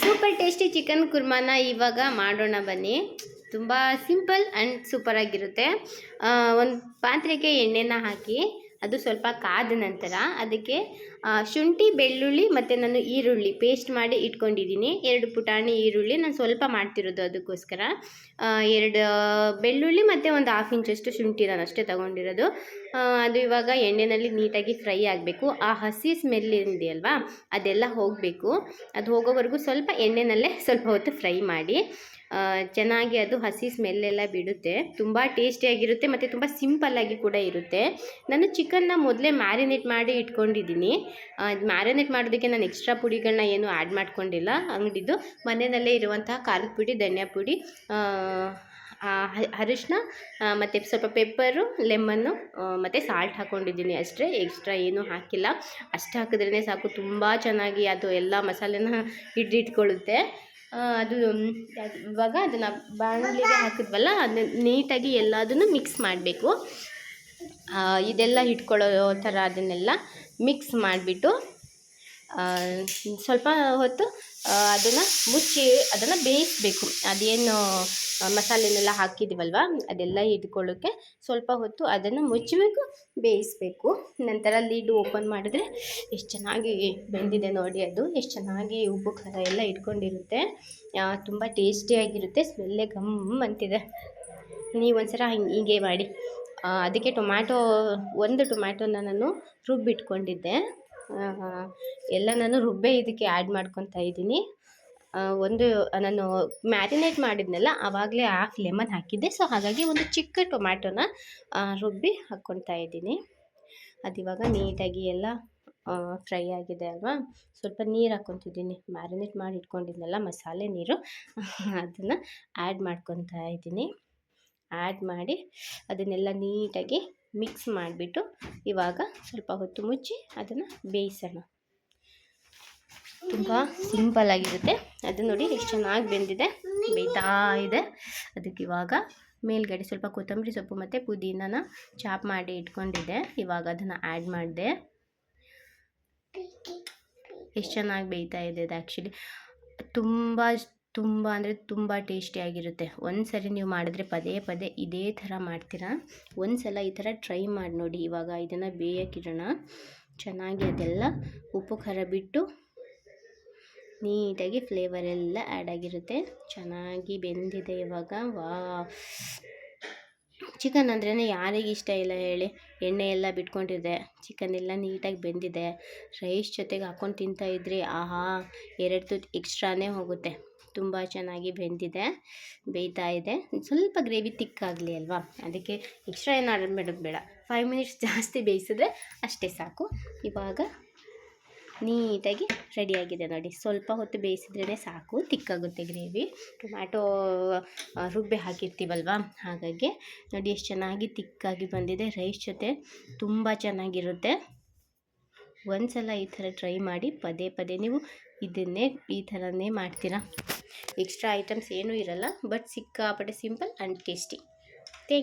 Super tasty chicken ಕುರ್ಮಾನ ಇವಾಗ ಮಾಡೋಣ ಬನ್ನಿ. ತುಂಬ ಸಿಂಪಲ್ ಆ್ಯಂಡ್ ಸೂಪರಾಗಿರುತ್ತೆ. ಒಂದು ಪಾತ್ರೆಗೆ ಎಣ್ಣೆನ ಹಾಕಿ ಅದು ಸ್ವಲ್ಪ ಕಾದ ನಂತರ ಅದಕ್ಕೆ ಶುಂಠಿ ಬೆಳ್ಳುಳ್ಳಿ ಮತ್ತು ನಾನು ಈರುಳ್ಳಿ ಪೇಸ್ಟ್ ಮಾಡಿ ಇಟ್ಕೊಂಡಿದ್ದೀನಿ. 2 ಪುಟಾಣಿ ಈರುಳ್ಳಿ ನಾನು ಸ್ವಲ್ಪ ಮಾಡ್ತಿರೋದು, ಅದಕ್ಕೋಸ್ಕರ 2 ಬೆಳ್ಳುಳ್ಳಿ ಮತ್ತು ಒಂದು 1/2 ಇಂಚಷ್ಟು ಶುಂಠಿ ನಾನು ಅಷ್ಟೇ ತೊಗೊಂಡಿರೋದು. ಅದು ಇವಾಗ ಎಣ್ಣೆಯಲ್ಲಿ ನೀಟಾಗಿ ಫ್ರೈ ಆಗಬೇಕು. ಆ ಹಸಿ ಸ್ಮೆಲ್ ಇದೆಯಲ್ವಾ, ಅದೆಲ್ಲ ಹೋಗಬೇಕು. ಅದು ಹೋಗೋವರೆಗೂ ಸ್ವಲ್ಪ ಎಣ್ಣೆನಲ್ಲೇ ಸ್ವಲ್ಪ ಹೊತ್ತು ಫ್ರೈ ಮಾಡಿ. ಚೆನ್ನಾಗಿ ಅದು ಹಸಿ ಸ್ಮೆಲ್ಲೆಲ್ಲ ಬಿಡುತ್ತೆ. ತುಂಬ ಟೇಸ್ಟಿಯಾಗಿರುತ್ತೆ ಮತ್ತು ತುಂಬ ಸಿಂಪಲ್ಲಾಗಿ ಕೂಡ ಇರುತ್ತೆ. ನಾನು ಚಿಕನ್ನ ಮೊದಲೇ ಮ್ಯಾರಿನೇಟ್ ಮಾಡಿ ಇಟ್ಕೊಂಡಿದ್ದೀನಿ. ಮ್ಯಾರಿನೇಟ್ ಮಾಡೋದಕ್ಕೆ ನಾನು ಎಕ್ಸ್ಟ್ರಾ ಪುಡಿಗಳನ್ನ ಏನೂ ಆ್ಯಡ್ ಮಾಡ್ಕೊಂಡಿಲ್ಲ. ಅಂಗಡಿದು ಮನೆಯಲ್ಲೇ ಇರುವಂತಹ ಖಾರದ ಪುಡಿ, ಧನಿಯಾ ಪುಡಿ, ಅರಿಶಿನ ಮತ್ತು ಸ್ವಲ್ಪ ಪೆಪ್ಪರು, ಲೆಮನ್ನು ಮತ್ತು ಸಾಲ್ಟ್ ಹಾಕ್ಕೊಂಡಿದ್ದೀನಿ ಅಷ್ಟೇ. ಎಕ್ಸ್ಟ್ರಾ ಏನೂ ಹಾಕಿಲ್ಲ. ಅಷ್ಟು ಹಾಕಿದ್ರೇ ಸಾಕು, ತುಂಬ ಚೆನ್ನಾಗಿ ಅದು ಎಲ್ಲ ಮಸಾಲೆನ ಹಿಡಿದಿಟ್ಕೊಳ್ಳುತ್ತೆ. ಅದು ಇವಾಗ ಅದನ್ನು ಬಾಣಲಿಗೆ ಹಾಕಿದ್ವಲ್ಲ, ಅದನ್ನ ನೀಟಾಗಿ ಎಲ್ಲದನ್ನು ಮಿಕ್ಸ್ ಮಾಡಬೇಕು. ಇದೆಲ್ಲ ಇಟ್ಕೊಳ್ಳೋ ಥರ ಅದನ್ನೆಲ್ಲ ಮಿಕ್ಸ್ ಮಾಡಿಬಿಟ್ಟು ಸ್ವಲ್ಪ ಹೊತ್ತು ಅದನ್ನು ಮುಚ್ಚಿ ಅದನ್ನು ಬೇಯಿಸಬೇಕು. ಅದೇನು ಮಸಾಲೆನೆಲ್ಲ ಹಾಕಿದ್ದೀವಲ್ವ, ಅದೆಲ್ಲ ಇಟ್ಕೊಳ್ಳೋಕ್ಕೆ ಸ್ವಲ್ಪ ಹೊತ್ತು ಅದನ್ನು ಮುಚ್ಚಬೇಕು, ಬೇಯಿಸಬೇಕು. ನಂತರ ಲೀಡ್ ಓಪನ್ ಮಾಡಿದ್ರೆ ಎಷ್ಟು ಚೆನ್ನಾಗಿ ಬೆಂದಿದೆ ನೋಡಿ. ಅದು ಎಷ್ಟು ಚೆನ್ನಾಗಿ ಉಪ್ಪು ಖಾರ ಎಲ್ಲ ಇಟ್ಕೊಂಡಿರುತ್ತೆ. ತುಂಬ ಟೇಸ್ಟಿಯಾಗಿರುತ್ತೆ. ಸ್ಮೆಲ್ಲೇ ಘಮ್ ಅಂತಿದೆ. ನೀವು ಒಂದ್ಸಲ ಹೀಗೆ ಮಾಡಿ. ಅದಕ್ಕೆ ಒಂದು ಟೊಮ್ಯಾಟೋನ ನಾನು ರುಬ್ಬಿಟ್ಕೊಂಡಿದ್ದೆ. ಎಲ್ಲ ನಾನು ರುಬ್ಬೆ ಇದಕ್ಕೆ ಆ್ಯಡ್ ಮಾಡ್ಕೊತಾ ಇದ್ದೀನಿ. ನಾನು ಮ್ಯಾರಿನೇಟ್ ಮಾಡಿದ್ನಲ್ಲ, ಆವಾಗಲೇ 1/2 ಲೆಮನ್ ಹಾಕಿದ್ದೆ. ಸೊ ಹಾಗಾಗಿ ಒಂದು ಚಿಕ್ಕ ಟೊಮ್ಯಾಟೋನ ರುಬ್ಬಿ ಹಾಕ್ಕೊತಾ ಇದ್ದೀನಿ. ಅದಿವಾಗ ನೀಟಾಗಿ ಎಲ್ಲ ಫ್ರೈ ಆಗಿದೆ ಅಲ್ವಾ. ಸ್ವಲ್ಪ ನೀರು ಹಾಕ್ಕೊತಿದ್ದೀನಿ. ಮ್ಯಾರಿನೇಟ್ ಮಾಡಿ ಇಟ್ಕೊಂಡಿದ್ನಲ್ಲ ಮಸಾಲೆ ನೀರು, ಅದನ್ನು ಆ್ಯಡ್ ಮಾಡ್ಕೊತಾ ಇದ್ದೀನಿ. ಆ್ಯಡ್ ಮಾಡಿ ಅದನ್ನೆಲ್ಲ ನೀಟಾಗಿ ಮಿಕ್ಸ್ ಮಾಡಿಬಿಟ್ಟು ಇವಾಗ ಸ್ವಲ್ಪ ಹೊತ್ತು ಮುಚ್ಚಿ ಅದನ್ನು ಬೇಯಿಸೋಣ. ತುಂಬ ಸಿಂಪಲ್ಲಾಗಿರುತ್ತೆ. ಅದು ನೋಡಿ ಎಷ್ಟು ಚೆನ್ನಾಗಿ ಬೆಂದಿದೆ, ಬೇಯ್ತಾ ಇದೆ. ಅದಕ್ಕೆ ಇವಾಗ ಮೇಲ್ಗಡೆ ಸ್ವಲ್ಪ ಕೊತ್ತಂಬರಿ ಸೊಪ್ಪು ಮತ್ತು ಪುದೀನನ ಚಾಪ್ ಮಾಡಿ ಇಟ್ಕೊಂಡಿದ್ದೆ. ಇವಾಗ ಅದನ್ನು ಆ್ಯಡ್ ಮಾಡಿದೆ. ಎಷ್ಟು ಚೆನ್ನಾಗಿ ಬೇಯ್ತಾ ಇದೆ ಅದು. ಆ್ಯಕ್ಚುಲಿ ತುಂಬ ಅಂದರೆ ತುಂಬ ಟೇಸ್ಟಿಯಾಗಿರುತ್ತೆ. ಒಂದು ಸರಿ ನೀವು ಮಾಡಿದ್ರೆ ಪದೇ ಪದೇ ಇದೇ ಥರ ಮಾಡ್ತೀರಾ. ಒಂದು ಸಲ ಈ ಥರ ಟ್ರೈ ಮಾಡಿ ನೋಡಿ. ಇವಾಗ ಇದನ್ನು ಬೇಯೋಕ್ಕಿಡೋಣ. ಚೆನ್ನಾಗಿ ಅದೆಲ್ಲ ಉಪ್ಪು ಖಾರ ಬಿಟ್ಟು ನೀಟಾಗಿ ಫ್ಲೇವರ್ ಎಲ್ಲ ಆ್ಯಡ್ ಆಗಿರುತ್ತೆ. ಚೆನ್ನಾಗಿ ಬೆಂದಿದೆ ಇವಾಗ. ಚಿಕನ್ ಅಂದ್ರೇ ಯಾರಿಗೆ ಇಷ್ಟ ಇಲ್ಲ ಹೇಳಿ. ಎಣ್ಣೆ ಎಲ್ಲ ಬಿಟ್ಕೊಂಡಿದೆ, ಚಿಕನ್ ಎಲ್ಲ ನೀಟಾಗಿ ಬೆಂದಿದೆ. ರೈಸ್ ಜೊತೆಗೆ ಹಾಕ್ಕೊಂಡು ತಿಂತಾಯಿದ್ರಿ, ಆಹಾ, 2 ತುತ್ತು ಎಕ್ಸ್ಟ್ರಾನೇ ಹೋಗುತ್ತೆ. ತುಂಬ ಚೆನ್ನಾಗಿ ಬೆಂದಿದೆ, ಬೇಯ್ತಾ ಇದೆ. ಸ್ವಲ್ಪ ಗ್ರೇವಿ ತಿಕ್ಕಾಗಲಿ ಅಲ್ವಾ, ಅದಕ್ಕೆ ಎಕ್ಸ್ಟ್ರಾ ಏನು ಆಡ್ ಮಾಡೋದು ಬೇಡ. 5 ಮಿನಿಟ್ಸ್ ಜಾಸ್ತಿ ಬೇಯಿಸಿದ್ರೆ ಅಷ್ಟೇ ಸಾಕು. ಇವಾಗ ನೀಟಾಗಿ ರೆಡಿಯಾಗಿದೆ ನೋಡಿ. ಸ್ವಲ್ಪ ಹೊತ್ತು ಬೇಯಿಸಿದ್ರೇ ಸಾಕು, ತಿಕ್ಕಾಗುತ್ತೆ ಗ್ರೇವಿ. ಟೊಮ್ಯಾಟೊ ರುಬ್ಬಿ ಹಾಕಿರ್ತೀವಲ್ವ, ಹಾಗಾಗಿ ನೋಡಿ ಎಷ್ಟು ಚೆನ್ನಾಗಿ ತಿಕ್ಕಾಗಿ ಬಂದಿದೆ. ರೈಸ್ ಜೊತೆ ತುಂಬ ಚೆನ್ನಾಗಿರುತ್ತೆ. ಒಂದು ಸಲ ಈ ಥರ ಟ್ರೈ ಮಾಡಿ. ಪದೇ ಪದೇ ನೀವು ಇದನ್ನೇ ಈ ಥರನೇ ಮಾಡ್ತೀರಾ. ಎಕ್ಸ್ಟ್ರಾ ಐಟಮ್ಸ್ ಏನೂ ಇರಲ್ಲ, ಬಟ್ ಸಿಕ್ಕಾಪಟ್ಟೆ simple and tasty. Thank you.